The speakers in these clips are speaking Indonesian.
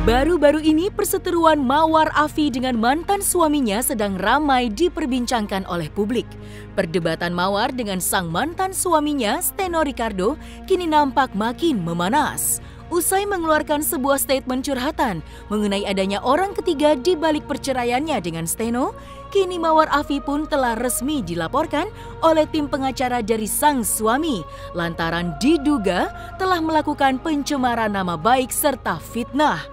Baru-baru ini perseteruan Mawar Afi dengan mantan suaminya sedang ramai diperbincangkan oleh publik. Perdebatan Mawar dengan sang mantan suaminya, Steno Ricardo, kini nampak makin memanas. Usai mengeluarkan sebuah statement curhatan mengenai adanya orang ketiga di balik perceraiannya dengan Steno, kini Mawar Afi pun telah resmi dilaporkan oleh tim pengacara dari sang suami lantaran diduga telah melakukan pencemaran nama baik serta fitnah.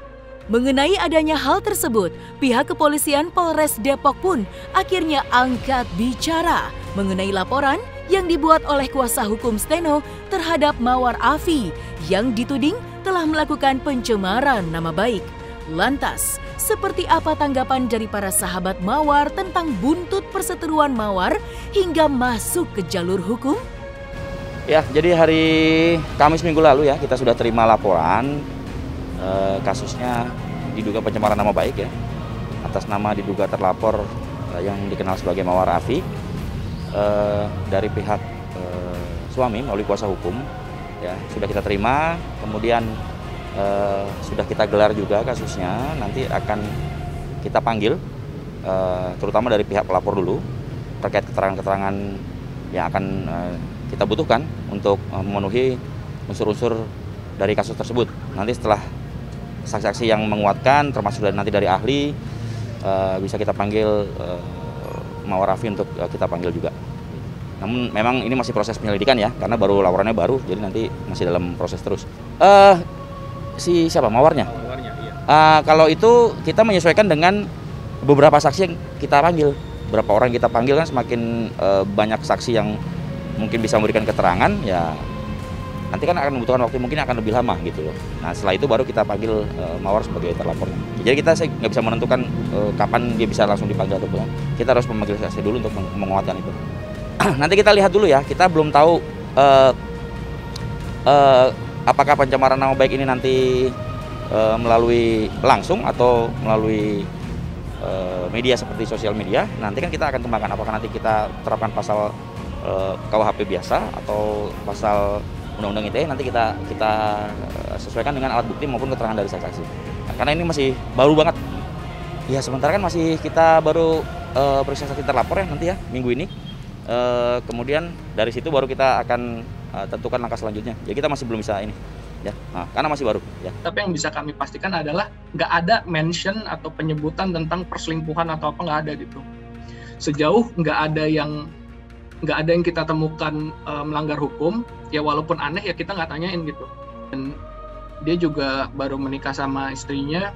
Mengenai adanya hal tersebut, pihak kepolisian Polres Depok pun akhirnya angkat bicara mengenai laporan yang dibuat oleh kuasa hukum Steno terhadap Mawar Afi yang dituding telah melakukan pencemaran nama baik. Lantas, seperti apa tanggapan dari para sahabat Mawar tentang buntut perseteruan Mawar hingga masuk ke jalur hukum? Ya, jadi hari Kamis minggu lalu ya kita sudah terima laporan kasusnya diduga pencemaran nama baik ya atas nama diduga terlapor yang dikenal sebagai Mawar Afi dari pihak suami melalui kuasa hukum ya sudah kita terima, kemudian sudah kita gelar juga kasusnya, nanti akan kita panggil terutama dari pihak pelapor dulu terkait keterangan-keterangan yang akan kita butuhkan untuk memenuhi unsur-unsur dari kasus tersebut. Nanti setelah saksi-saksi yang menguatkan termasuk nanti dari ahli bisa kita panggil Mawar Afi untuk kita panggil juga. Namun memang ini masih proses penyelidikan ya karena baru laporannya baru, jadi nanti masih dalam proses terus. Si siapa Mawarnya? Mawarnya iya. Kalau itu kita menyesuaikan dengan beberapa saksi yang kita panggil. Berapa orang kita panggil kan semakin banyak saksi yang mungkin bisa memberikan keterangan ya. Nanti kan akan membutuhkan waktu mungkin akan lebih lama gitu loh. Nah setelah itu baru kita panggil Mawar sebagai terlapornya. Jadi kita nggak bisa menentukan kapan dia bisa langsung dipanggil atau bukan. Kita harus memanggil saksi dulu untuk menguatkan itu. Nanti kita lihat dulu ya. Kita belum tahu apakah pencemaran nama baik ini nanti melalui langsung atau melalui media seperti sosial media. Nanti kan kita akan kembangkan apakah nanti kita terapkan pasal KUHP biasa atau pasal Undang-Undang ITE, nanti kita sesuaikan dengan alat bukti maupun keterangan dari saksi. Nah, karena ini masih baru banget. Ya sementara kan masih kita baru periksa saksi terlapor ya nanti ya minggu ini. Kemudian dari situ baru kita akan tentukan langkah selanjutnya. Jadi kita masih belum bisa ini ya, karena masih baru ya. Tapi yang bisa kami pastikan adalah nggak ada mention atau penyebutan tentang perselingkuhan atau apa, nggak ada gitu. Sejauh nggak ada yang kita temukan melanggar hukum, ya walaupun aneh ya kita nggak tanyain gitu. Dan dia juga baru menikah sama istrinya,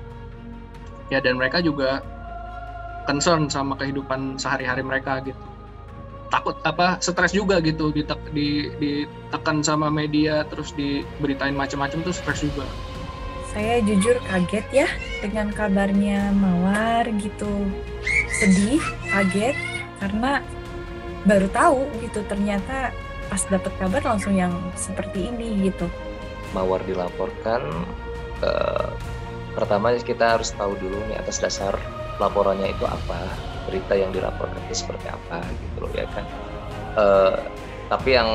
ya dan mereka juga concern sama kehidupan sehari-hari mereka gitu. Takut stres juga gitu, ditekan sama media, terus diberitain macam-macam tuh stres juga. Saya jujur kaget ya dengan kabarnya Mawar gitu. Sedih, kaget, karena baru tahu gitu ternyata pas dapat kabar langsung yang seperti ini gitu. Mawar dilaporkan, pertama kita harus tahu dulu nih atas dasar laporannya itu apa, berita yang dilaporkan itu seperti apa gitu loh ya kan. Tapi yang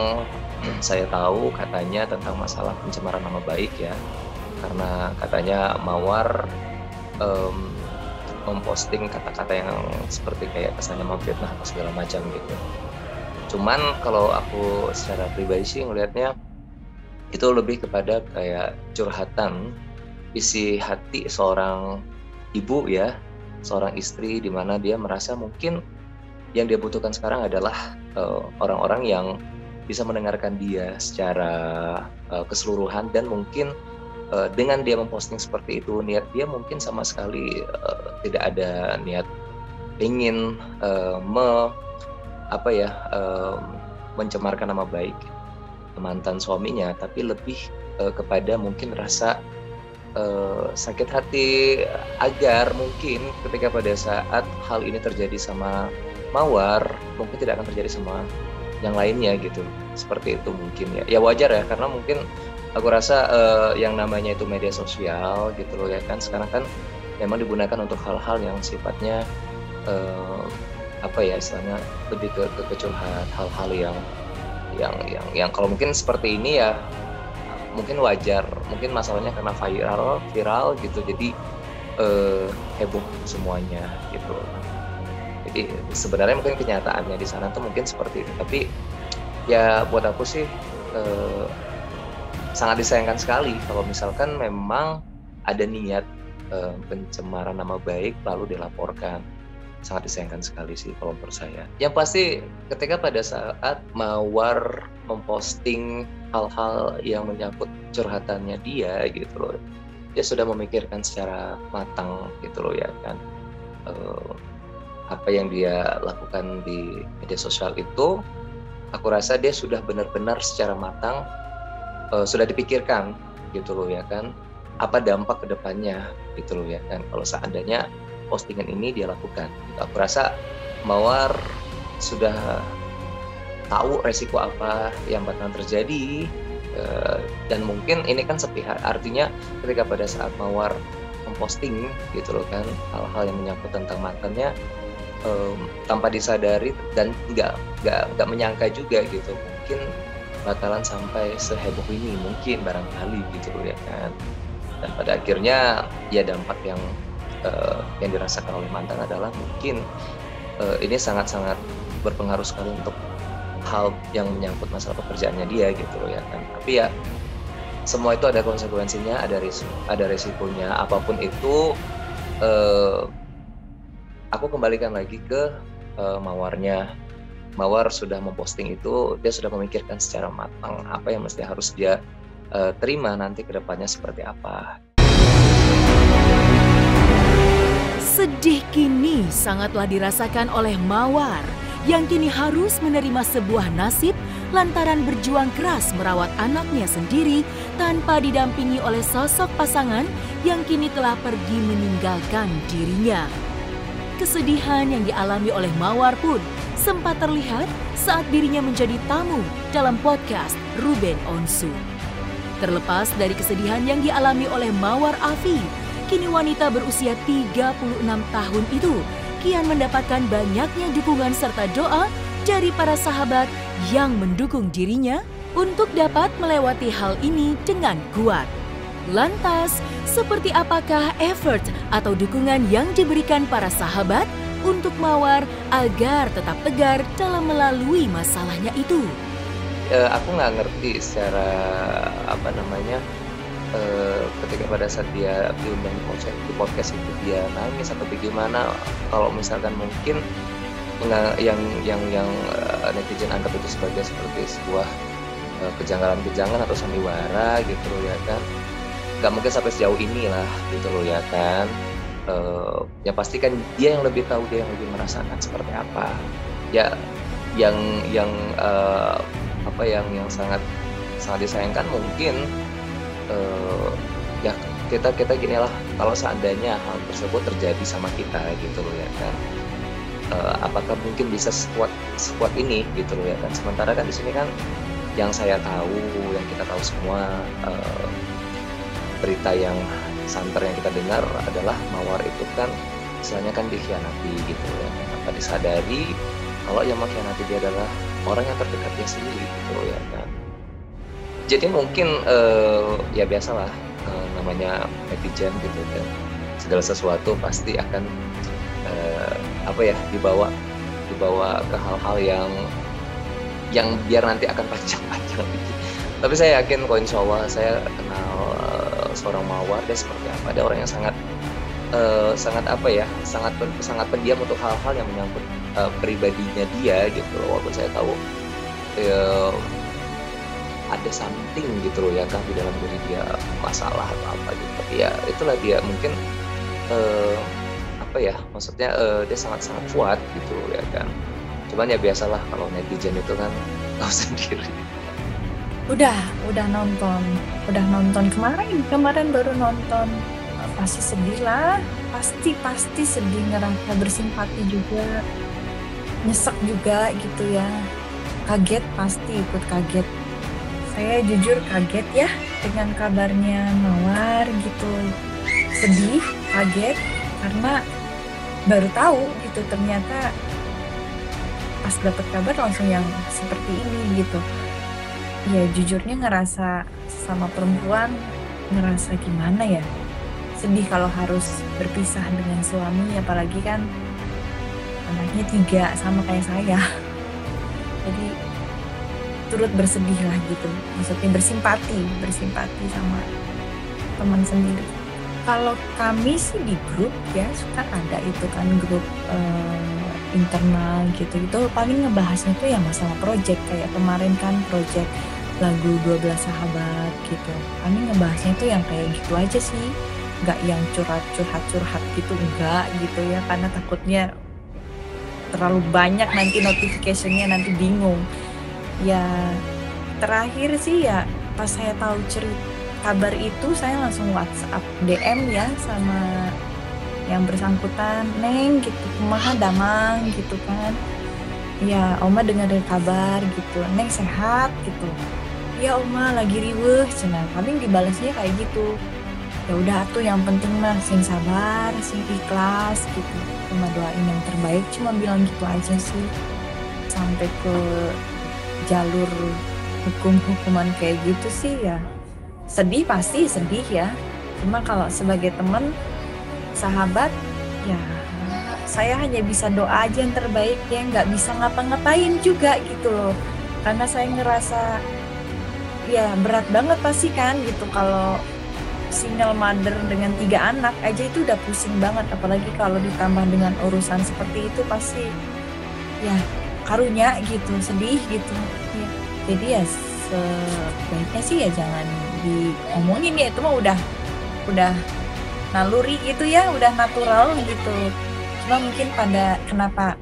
saya tahu katanya tentang masalah pencemaran nama baik ya, karena katanya Mawar memposting kata-kata yang seperti kayak kesannya memfitnah atau segala macam gitu. Cuman kalau aku secara pribadi sih ngelihatnya itu lebih kepada kayak curhatan isi hati seorang ibu ya, seorang istri, di mana dia merasa mungkin yang dia butuhkan sekarang adalah orang-orang yang bisa mendengarkan dia secara keseluruhan, dan mungkin dengan dia memposting seperti itu, niat dia mungkin sama sekali tidak ada niat ingin mencemarkan nama baik mantan suaminya, tapi lebih kepada mungkin rasa sakit hati agar mungkin ketika pada saat hal ini terjadi sama Mawar, mungkin tidak akan terjadi sama yang lainnya gitu, seperti itu mungkin ya. Ya wajar ya, karena mungkin aku rasa yang namanya itu media sosial gitu loh ya kan, sekarang kan memang digunakan untuk hal-hal yang sifatnya apa ya istilahnya lebih ke curhat hal-hal yang kalau mungkin seperti ini ya mungkin wajar, mungkin masalahnya karena viral gitu, jadi heboh semuanya gitu. Jadi sebenarnya mungkin kenyataannya di sana tuh mungkin seperti itu, tapi ya buat aku sih sangat disayangkan sekali kalau misalkan memang ada niat pencemaran nama baik lalu dilaporkan. Sangat disayangkan sekali sih kalau menurut saya. Yang pasti ketika pada saat Mawar memposting hal-hal yang menyangkut curhatannya dia gitu loh, dia sudah memikirkan secara matang gitu loh ya kan. Apa yang dia lakukan di media sosial itu, aku rasa dia sudah benar-benar secara matang sudah dipikirkan gitu loh ya kan. Apa dampak kedepannya gitu loh ya kan. Kalau seandainya postingan ini dia lakukan, aku rasa Mawar sudah tahu resiko apa yang bakalan terjadi, dan mungkin ini kan sepihak, artinya ketika pada saat Mawar memposting gitu loh kan hal-hal yang menyangkut tentang mantannya, tanpa disadari dan nggak menyangka juga gitu mungkin bakalan sampai seheboh ini mungkin barangkali gitu loh ya kan. Dan pada akhirnya ya dampak yang dirasakan oleh mantan adalah mungkin ini sangat-sangat berpengaruh sekali untuk hal yang menyangkut masalah pekerjaannya dia gitu loh ya kan. Tapi ya semua itu ada konsekuensinya, ada resikonya, apapun itu. Aku kembalikan lagi ke Mawarnya. Mawar sudah memposting itu, dia sudah memikirkan secara matang apa yang mesti harus dia terima nanti ke depannya seperti apa. Sedih kini sangatlah dirasakan oleh Mawar yang kini harus menerima sebuah nasib lantaran berjuang keras merawat anaknya sendiri tanpa didampingi oleh sosok pasangan yang kini telah pergi meninggalkan dirinya. Kesedihan yang dialami oleh Mawar pun sempat terlihat saat dirinya menjadi tamu dalam podcast Ruben Onsu. Terlepas dari kesedihan yang dialami oleh Mawar Afi, kini wanita berusia 36 tahun itu kian mendapatkan banyaknya dukungan serta doa dari para sahabat yang mendukung dirinya untuk dapat melewati hal ini dengan kuat. Lantas, seperti apakah effort atau dukungan yang diberikan para sahabat untuk Mawar agar tetap tegar dalam melalui masalahnya itu? Aku nggak ngerti secara ketika pada saat dia diundang di podcast itu dia nangis atau bagaimana. Kalau misalkan mungkin yang netizen anggap itu seperti sebuah kejanggalan atau sandiwara gitu loh ya kan, nggak mungkin sampai sejauh ini lah gitu loh ya kan. Yang pasti kan dia yang lebih tahu, dia yang lebih merasakan seperti apa ya. Yang sangat disayangkan mungkin ya kita gini lah, kalau seandainya hal tersebut terjadi sama kita gitu loh ya kan, apakah mungkin bisa sekuat ini gitu loh ya kan. Sementara kan di sini kan yang saya tahu, yang kita tahu semua, berita yang santer yang kita dengar adalah Mawar itu kan istilahnya kan dikhianati gitu ya. Tanpa disadari kalau yang mengkhianati dia adalah orang yang terdekat dia sendiri gitu loh ya kan. Jadi mungkin ya biasalah, namanya netizen gitu kan, segala sesuatu pasti akan dibawa ke hal-hal yang biar nanti akan panjang-panjang gitu. Tapi saya yakin kok, insya Allah saya kenal seorang Mawar, dia seperti apa. Ada orang yang sangat pendiam untuk hal-hal yang menyangkut pribadinya dia gitu loh. Walaupun saya tahu ada something gitu loh ya kan di dalam diri dia, masalah atau apa gitu. Tapi ya itulah dia mungkin maksudnya dia sangat kuat gitu loh ya kan. Cuman ya biasalah kalau netizen itu kan tahu sendiri. Udah nonton kemarin baru nonton. Pasti sedih lah, pasti sedih, ngerasa bersimpati juga, nyesek juga gitu ya, kaget, pasti ikut kaget. Saya jujur kaget ya dengan kabarnya Mawar gitu, sedih, kaget karena baru tahu gitu ternyata pas dapet kabar langsung yang seperti ini gitu. Ya jujurnya ngerasa sama perempuan, ngerasa gimana ya, sedih kalau harus berpisah dengan suami, apalagi kan anaknya 3 sama kayak saya. Jadi turut bersedih lah gitu, maksudnya bersimpati sama teman sendiri. Kalau kami sih di grup ya, suka ada itu kan grup internal gitu, itu paling ngebahasnya tuh ya masalah project, kayak kemarin kan project lagu 12 sahabat gitu, kami ngebahasnya tuh yang kayak gitu aja sih, nggak yang curhat gitu, enggak gitu ya, karena takutnya terlalu banyak nanti notification-nya, nanti bingung. Ya terakhir sih ya pas saya tahu kabar itu, saya langsung WhatsApp DM ya sama yang bersangkutan, Neng gitu, kumaha damang gitu kan, ya Oma dengar kabar gitu, Neng sehat gitu, ya Oma lagi riweuh cenah. Paling dibalasnya kayak gitu, ya udah tuh yang penting mah sing sabar, sing ikhlas gitu, cuma doain yang terbaik, cuma bilang gitu aja sih. Sampai ke jalur hukuman kayak gitu sih ya sedih, pasti sedih ya. Cuma kalau sebagai teman, sahabat, ya saya hanya bisa doa aja yang terbaik ya, nggak bisa ngapa-ngapain juga gitu loh. Karena saya ngerasa ya berat banget pasti kan gitu, kalau single mother dengan 3 anak aja itu udah pusing banget, apalagi kalau ditambah dengan urusan seperti itu pasti ya karunya gitu, sedih gitu ya. Jadi ya sebaiknya sih ya jangan diomongin ya, itu mah udah naluri gitu ya, udah natural gitu. Cuma mungkin kenapa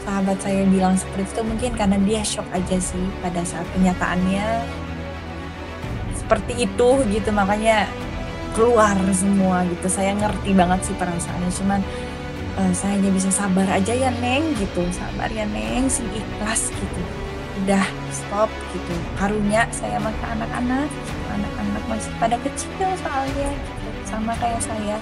sahabat saya bilang seperti itu, mungkin karena dia shock aja sih pada saat kenyataannya seperti itu gitu, makanya keluar semua gitu. Saya ngerti banget sih perasaannya, cuman saya hanya bisa sabar aja ya Neng gitu, sabar ya Neng, sing ikhlas gitu, udah stop gitu. Karunya saya makan anak-anak masih pada kecil soalnya gitu, sama kayak saya.